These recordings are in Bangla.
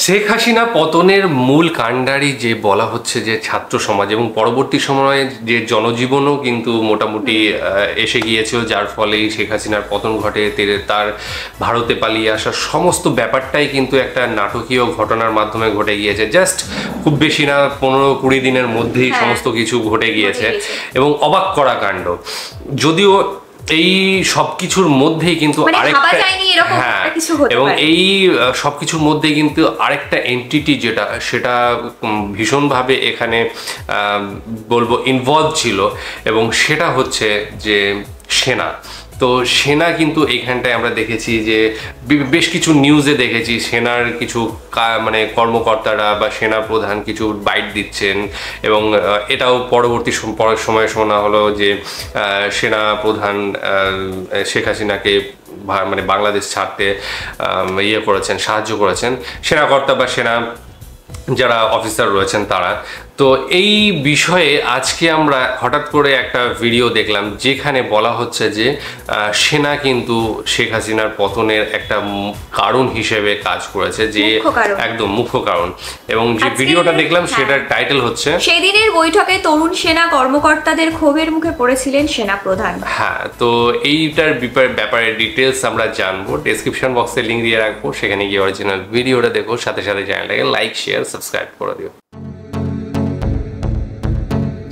শেখ হাসিনা পতনের মূল কাণ্ডারি যে বলা হচ্ছে যে ছাত্র সমাজ, এবং পরবর্তী সময়ে যে জনজীবনও কিন্তু মোটামুটি এসে গিয়েছিল, যার ফলে শেখ হাসিনার পতন ঘটে। তার ভারতে পালিয়ে আসার সমস্ত ব্যাপারটাই কিন্তু একটা নাটকীয় ঘটনার মাধ্যমে ঘটে গিয়েছে। জাস্ট খুব বেশি না 15-20 দিনের মধ্যেই সমস্ত কিছু ঘটে গিয়েছে এবং অবাক করা কাণ্ড। যদিও এই সবকিছুর মধ্যেই কিন্তু আরেকটা এবং এই সবকিছুর মধ্যেই কিন্তু আরেকটা এন্টিটি সেটা ভীষণভাবে এখানে বলবো ইনভলভ ছিল, এবং সেটা হচ্ছে যে সেনা। তো সেনা কিন্তু এইখানটায় আমরা দেখেছি যে বেশ কিছু নিউজে দেখেছি সেনার কিছু মানে কর্মকর্তারা বা সেনা প্রধান কিছু বাইট দিচ্ছেন, এবং এটাও পরবর্তী সময়ে শোনা হলো যে সেনা প্রধান শেখ হাসিনাকে মানে বাংলাদেশ ছাড়তে করেছেন, সাহায্য করেছেন সেনাকর্তা বা সেনা যারা অফিসার রয়েছেন তারা। তো এই বিষয়ে আজকে আমরা হঠাৎ করে একটা ভিডিও দেখলাম যেখানে বলা হচ্ছে যে সেনা কিন্তু শেখ হাসিনার পতনের একটা কারণ হিসেবে কাজ করেছে, যে একদম মুখ্য কারণ। এবং যে ভিডিওটা দেখলাম সেটার টাইটেল হচ্ছে সেদিনের বৈঠকে তরুণ সেনা কর্মকর্তাদের ক্ষোভের মুখে পড়েছিলেন সেনা প্রধান। হ্যাঁ, তো এইটার ব্যাপারে ডিটেলস আমরা জানবো। ডেসক্রিপশন বক্সে লিঙ্ক দিয়ে রাখবো, সেখানে গিয়ে অরিজিনাল ভিডিওটা দেখো, সাথে সাথে চ্যানেলটাকে লাইক, শেয়ার, সাবস্ক্রাইব করে দিও।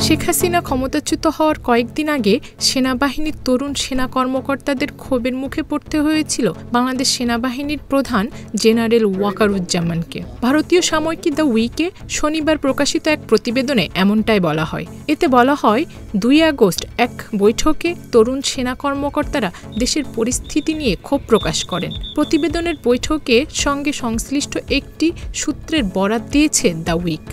শেখ হাসিনা ক্ষমতাচ্যুত হওয়ার কয়েকদিন আগে সেনাবাহিনীর তরুণ সেনা কর্মকর্তাদের ক্ষোভের মুখে পড়তে হয়েছিল বাংলাদেশ সেনাবাহিনীর প্রধান জেনারেল ওয়াকারুজ্জামানকে। ভারতীয় সাময়িকী দ্য উইকে শনিবার প্রকাশিত এক প্রতিবেদনে এমনটাই বলা হয়। এতে বলা হয়, 2 আগস্ট এক বৈঠকে তরুণ সেনা কর্মকর্তারা দেশের পরিস্থিতি নিয়ে ক্ষোভ প্রকাশ করেন। প্রতিবেদনের বৈঠকের সঙ্গে সংশ্লিষ্ট একটি সূত্রের বরাত দিয়েছে দ্য উইক।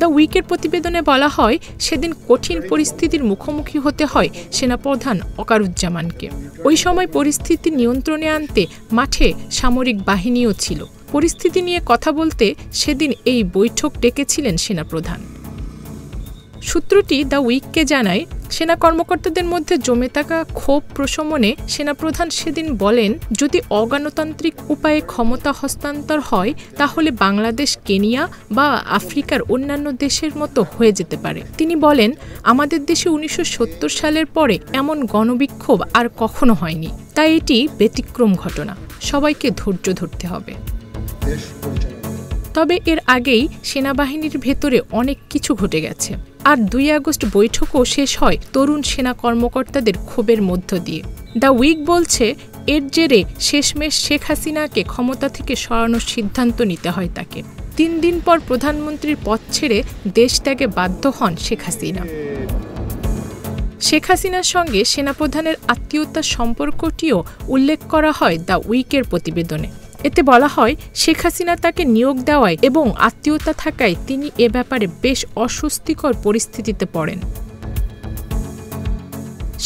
দ্য উইকের প্রতিবেদনে বলা হয়, সেদিন কঠিন পরিস্থিতির মুখোমুখি হতে হয় সেনাপ্রধান ওয়াকারুজ্জামানকে। ওই সময় পরিস্থিতি নিয়ন্ত্রণে আনতে মাঠে সামরিক বাহিনীও ছিল। পরিস্থিতি নিয়ে কথা বলতে সেদিন এই বৈঠক ডেকেছিলেন সেনাপ্রধান। সূত্রটি দ্য উইককে জানায়, সেনা কর্মকর্তাদের মধ্যে জমে থাকা ক্ষোভ প্রশমনে সেনাপ্রধান সেদিন বলেন, যদি অগণতান্ত্রিক উপায়ে ক্ষমতা হস্তান্তর হয় তাহলে বাংলাদেশ কেনিয়া বা আফ্রিকার অন্যান্য দেশের মতো হয়ে যেতে পারে। তিনি বলেন, আমাদের দেশে 1970 সালের পরে এমন গণবিক্ষোভ আর কখনো হয়নি, তাই এটি ব্যতিক্রম ঘটনা। সবাইকে ধৈর্য ধরতে হবে। তবে এর আগেই সেনাবাহিনীর ভেতরে অনেক কিছু ঘটে গেছে, আর 2 আগস্ট বৈঠকও শেষ হয় তরুণ সেনা কর্মকর্তাদের ক্ষোভের মধ্য দিয়ে। দ্য উইক বলছে, এর জেরে শেষমেশ শেখ হাসিনাকে ক্ষমতা থেকে সরানোর সিদ্ধান্ত নিতে হয় তাকে। 3 দিন পর প্রধানমন্ত্রীর পদ ছেড়ে দেশ ত্যাগে বাধ্য হন শেখ হাসিনা। শেখ হাসিনার সঙ্গে সেনাপ্রধানের আত্মীয়তার সম্পর্কটিও উল্লেখ করা হয় দ্য উইকের প্রতিবেদনে। এতে বলা হয়, শেখ হাসিনা তাকে নিয়োগ দেওয়ায় এবং আত্মীয়তা থাকায় তিনি এ ব্যাপারে বেশ অস্বস্তিকর পরিস্থিতিতে পড়েন।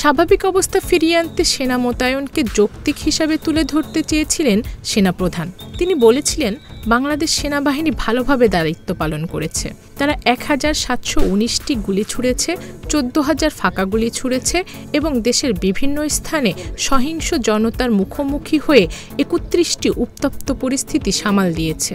স্বাভাবিক অবস্থা ফিরিয়ে আনতে সেনা মোতায়েনকে যৌক্তিক হিসাবে তুলে ধরতে চেয়েছিলেন সেনাপ্রধান। তিনি বলেছিলেন, বাংলাদেশ সেনাবাহিনী ভালোভাবে দায়িত্ব পালন করেছে। তারা 1719টি গুলি ছুড়েছে, 14,000 ফাঁকা গুলি ছুড়েছে এবং দেশের বিভিন্ন স্থানে সহিংস জনতার মুখোমুখি হয়ে 31টি উত্তপ্ত পরিস্থিতি সামাল দিয়েছে।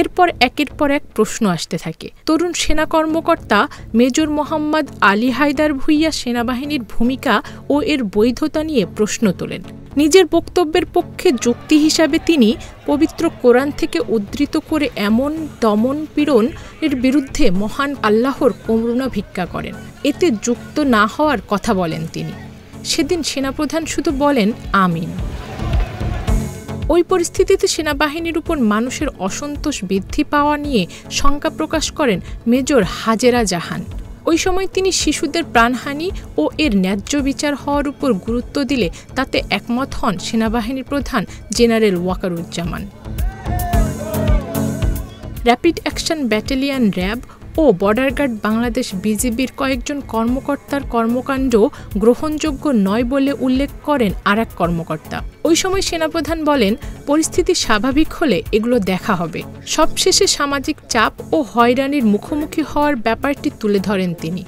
এরপর একের পর এক প্রশ্ন আসতে থাকে। তরুণ সেনা কর্মকর্তা মেজর মোহাম্মদ আলী হায়দার ভূঁইয়া সেনাবাহিনীর ভূমিকা ও এর বৈধতা নিয়ে প্রশ্ন তোলেন। নিজের বক্তব্যের পক্ষে যুক্তি হিসাবে তিনি পবিত্র কোরআন থেকে উদ্ধৃত করে এমন দমন পীড়ন এর বিরুদ্ধে মহান আল্লাহর করুণা ভিক্ষা করেন। এতে যুক্ত না হওয়ার কথা বলেন তিনি। সেদিন সেনাপ্রধান শুধু বলেন আমিন। ওই পরিস্থিতিতে সেনাবাহিনীর উপর মানুষের অসন্তোষ বৃদ্ধি পাওয়া নিয়ে শঙ্কা প্রকাশ করেন মেজর হাজেরা জাহান। ওই সময় তিনি শিশুদের প্রাণহানি ও এর ন্যায্য বিচার হওয়ার উপর গুরুত্ব দিলে তাতে একমত হন সেনাবাহিনীর প্রধান general Wakeruzzaman. Rapid action battalion RAB ও বর্ডার গার্ড বাংলাদেশ বিজিবির কয়েকজন কর্মকর্তার কর্মকাণ্ড গ্রহণযোগ্য নয় বলে উল্লেখ করেন আরেক কর্মকর্তা। ওই সময় সেনাপ্রধান বলেন, পরিস্থিতি স্বাভাবিক হলে এগুলো দেখা হবে। সবশেষে সামাজিক চাপ ও হয়রানির মুখোমুখি হওয়ার ব্যাপারটি তুলে ধরেন তিনি।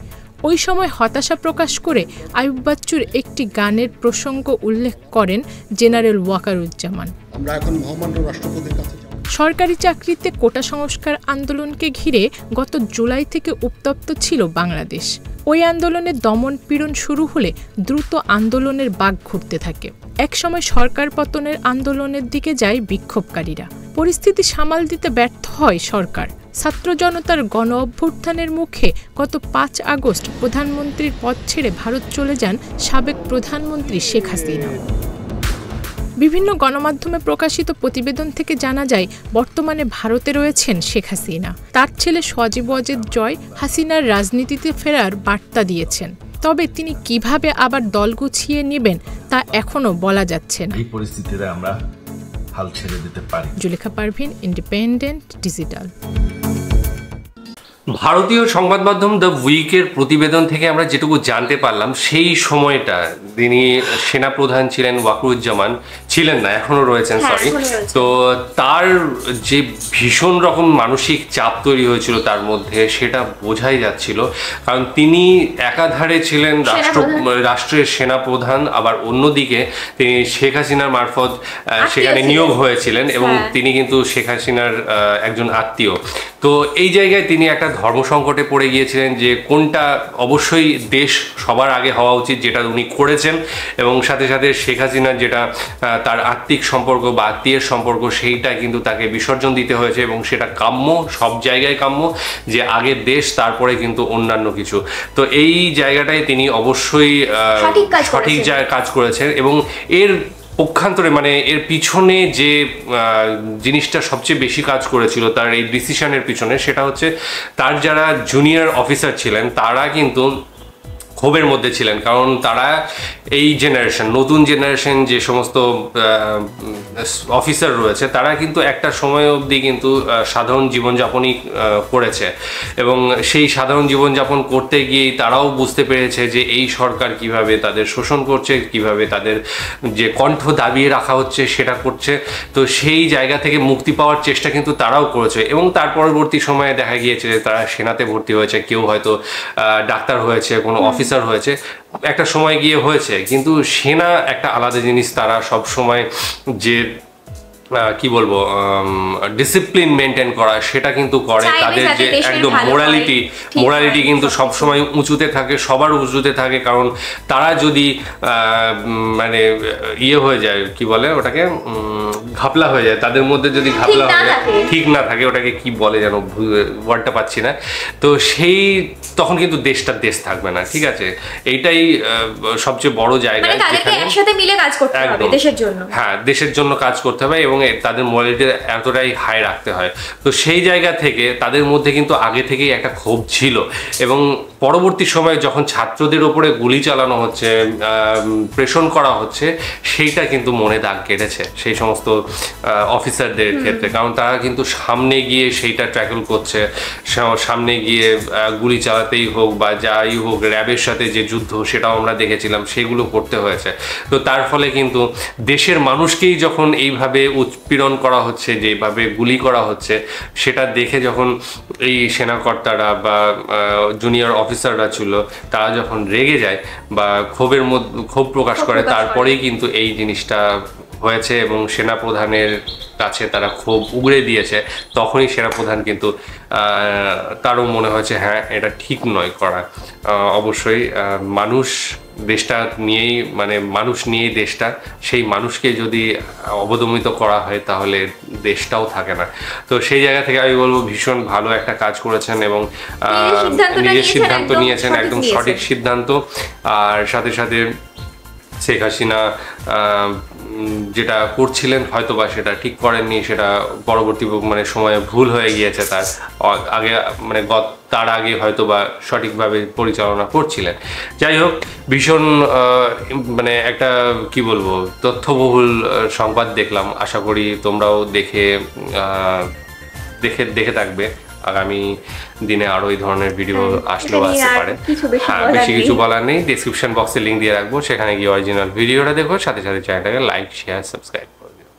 ওই সময় হতাশা প্রকাশ করে আইয়ুব বাচ্চুর একটি গানের প্রসঙ্গ উল্লেখ করেন জেনারেল ওয়াকারুজ্জামান। আমরা এখন মহামান্য রাষ্ট্রপতির কাছে সরকারি চাকরিতে কোটা সংস্কার আন্দোলনকে ঘিরে গত জুলাই থেকে উত্তপ্ত ছিল বাংলাদেশ। ওই আন্দোলনের দমন পীড়ন শুরু হলে দ্রুত আন্দোলনের বাঁক ঘুরতে থাকে। একসময় সরকার পতনের আন্দোলনের দিকে যায় বিক্ষোভকারীরা। পরিস্থিতি সামাল দিতে ব্যর্থ হয় সরকার। ছাত্র জনতার গণ অভ্যুত্থানের মুখে গত 5 আগস্ট প্রধানমন্ত্রীর পদ ছেড়ে ভারত চলে যান সাবেক প্রধানমন্ত্রী শেখ হাসিনা। বিভিন্ন গণমাধ্যমে প্রকাশিত প্রতিবেদন থেকে জানা যায় বর্তমানে ভারতে রয়েছেন শেখ হাসিনা। তার ছেলে সজীব ওয়াজেদ জয় হাসিনার রাজনীতিতে ফেরার বার্তা দিয়েছেন। তবে তিনি কিভাবে আবার দল গুছিয়ে নেবেন তা এখনো বলা যাচ্ছে না। এই পরিস্থিতিতে আমরা হাল ছেড়ে দিতে পারি। Zulekha Parveen, independent digital. ভারতীয় সংবাদ মাধ্যম দ্য উইকের প্রতিবেদন থেকে আমরা যেটুকু জানতে পারলাম, সেই সময়টা তিনি সেনাপ্রধান ছিলেন ওয়াকারুজ্জামান, ছিলেন না, এখনো রয়েছেন, সরি। তো তার যে ভীষণ রকম মানসিক চাপ তৈরি হয়েছিল তার মধ্যে, সেটা বোঝাই যাচ্ছিল। কারণ তিনি একাধারে ছিলেন রাষ্ট্রের সেনাপ্রধান, আবার অন্যদিকে তিনি শেখ হাসিনার মারফত সেখানে নিয়োগ হয়েছিলেন এবং তিনি কিন্তু শেখ হাসিনার একজন আত্মীয়। তো এই জায়গায় তিনি একটা ধর্ম সংকটে পড়ে গিয়েছিলেন যে কোনটা অবশ্যই দেশ সবার আগে হওয়া উচিত, যেটা উনি করেছেন, এবং সাথে সাথে শেখ হাসিনার যেটা তার আত্মিক সম্পর্ক বা আত্মীয়ের সম্পর্ক, সেইটা কিন্তু তাকে বিসর্জন দিতে হয়েছে এবং সেটা কাম্য, সব জায়গায় কাম্য যে আগে দেশ তারপরে কিন্তু অন্যান্য কিছু। তো এই জায়গাটায় তিনি অবশ্যই সঠিক কাজ করেছেন এবং এর পক্ষান্তরে মানে এর পিছনে যে জিনিসটা সবচেয়ে বেশি কাজ করেছিল তার এই ডিসিশনের পিছনে, সেটা হচ্ছে তার যারা জুনিয়র অফিসার ছিলেন তারা কিন্তু ক্ষোভের মধ্যে ছিলেন। কারণ তারা এই জেনারেশন, নতুন জেনারেশন যে সমস্ত অফিসার রয়েছে, তারা কিন্তু একটা সময় অবধি কিন্তু সাধারণ জীবনযাপনই করেছে এবং সেই সাধারণ জীবনযাপন করতে গিয়েই তারাও বুঝতে পেরেছে যে এই সরকার কিভাবে তাদের শোষণ করছে, কিভাবে তাদের যে কণ্ঠ দাবিয়ে রাখা হচ্ছে সেটা করছে। তো সেই জায়গা থেকে মুক্তি পাওয়ার চেষ্টা কিন্তু তারাও করেছে এবং তার পরবর্তী সময়ে দেখা গিয়েছে যে তারা সেনাতে ভর্তি হয়েছে, কেউ হয়তো ডাক্তার হয়েছে, কোনো অফিসার হয়েছে, একটা সময় গিয়ে হয়েছে। কিন্তু সেনা একটা আলাদা জিনিস, তারা সব সময় যে কি বলবো ডিসিপ্লিন মেনটেন করা সেটা কিন্তু করে। তাদের যে একদম মোরালিটি কিন্তু সবসময় উঁচুতে থাকে, সবার উঁচুতে থাকে। কারণ তারা যদি মানে ইয়ে হয়ে যায়, কি বলে ওটাকে, ঘাপলা হয়ে যায়, তাদের মধ্যে যদি ঘাপলা হয়ে যায়, ঠিক না থাকে, ওটাকে কি বলে যেন, ওয়ার্ডটা পাচ্ছি না। তো সেই তখন কিন্তু দেশটা দেশ থাকবে না, ঠিক আছে? এইটাই সবচেয়ে বড় জায়গা যেখানে একসাথে মিলে কাজ করতে হবে দেশের জন্য। হ্যাঁ, দেশের জন্য কাজ করতে হবে এবং তাদের মোরালিটি এতটাই হাই রাখতে হয়। তো সেই জায়গা থেকে তাদের মধ্যে কিন্তু আগে থেকেই একটা ক্ষোভ ছিল এবং পরবর্তী সময়ে যখন ছাত্রদের ওপরে গুলি চালানো হচ্ছে, প্রেষণ করা হচ্ছে, সেইটা কিন্তু মনে দাগ কেটেছে সেই সমস্ত অফিসারদের ক্ষেত্রে। কারণ তারা কিন্তু সামনে গিয়ে সেইটা ট্যাকল করছে, সামনে গিয়ে গুলি চালাতেই হোক বা যাই হোক, র্যাবের সাথে যে যুদ্ধ সেটাও আমরা দেখেছিলাম, সেগুলো করতে হয়েছে। তো তার ফলে কিন্তু দেশের মানুষকেই যখন এইভাবে উৎপীড়ন করা হচ্ছে, যেভাবে গুলি করা হচ্ছে, সেটা দেখে যখন এই সেনাকর্তারা বা জুনিয়র অফিসাররা ছিল, তারা যখন রেগে যায় বা ক্ষোভ প্রকাশ করে, তারপরেই কিন্তু এই জিনিসটা হয়েছে এবং সেনাপ্রধানের কাছে তারা ক্ষোভ উগড়ে দিয়েছে। তখনই সেনাপ্রধান কিন্তু তারও মনে হয়েছে হ্যাঁ, এটা ঠিক নয় করা। অবশ্যই মানুষ দেশটা নিয়েই, মানে মানুষ নিয়েই দেশটা, সেই মানুষকে যদি অবদমিত করা হয় তাহলে দেশটাও থাকে না। তো সেই জায়গা থেকে আমি বলবো ভীষণ ভালো একটা কাজ করেছেন এবং নিজের সিদ্ধান্ত নিয়েছেন, একদম সঠিক সিদ্ধান্ত। আর সাথে সাথে শেখ হাসিনা যেটা করছিলেন হয়তো বা সেটা ঠিক করেননি, সেটা পরবর্তী মানে সময়ে ভুল হয়ে গিয়েছে। তার আগে মানে তার আগে হয়তো বা সঠিকভাবে পরিচালনা করছিলেন। যাই হোক, ভীষণ মানে একটা কি বলবো তথ্যবহুল সংবাদ দেখলাম। আশা করি তোমরাও দেখে থাকবে। আগামী দিনে আরো এই ধরনের ভিডিও আসলেও আসতে পারে। হ্যাঁ, বেশি কিছু বলার নেই। ডেসক্রিপশন বক্সে লিঙ্ক দিয়ে রাখবো, সেখানে গিয়ে অরিজিনাল ভিডিওটা দেখো, সাথে সাথে চ্যানেলটাকে লাইক, শেয়ার, সাবস্ক্রাইব করে দিও।